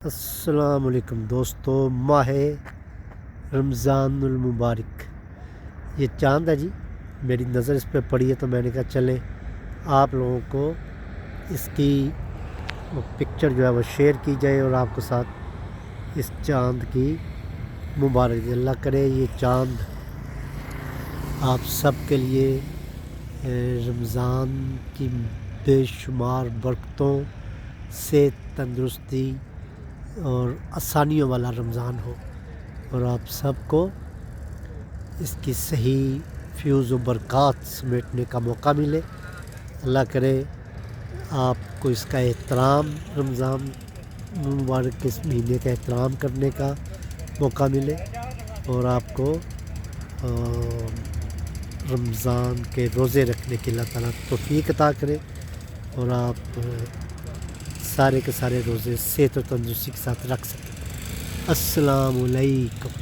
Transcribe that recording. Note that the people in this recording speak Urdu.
السلام علیکم دوستو، ماہ رمضان المبارک۔ یہ چاند ہے جی، میری نظر اس پہ پڑی ہے تو میں نے کہا چلیں آپ لوگوں کو اس کی پکچر جو ہے وہ شیئر کی جائے اور آپ کو ساتھ اس چاند کی مبارک دے۔ اللہ کرے یہ چاند آپ سب کے لیے رمضان کی بے شمار برکتوں سے تندرستی اور آسانیوں والا رمضان ہو، اور آپ سب کو اس کی صحیح فیوز و برکات سمیٹنے کا موقع ملے۔ اللہ کرے آپ کو اس کا احترام، رمضان مبارک کے اس مہینے کا احترام کرنے کا موقع ملے، اور آپ کو رمضان کے روزے رکھنے کی اللہ تعالیٰ توفیق عطا کرے، اور آپ سارے کے سارے روزے صحت و تندرستی کے ساتھ رکھ سکیں۔ السلام علیکم۔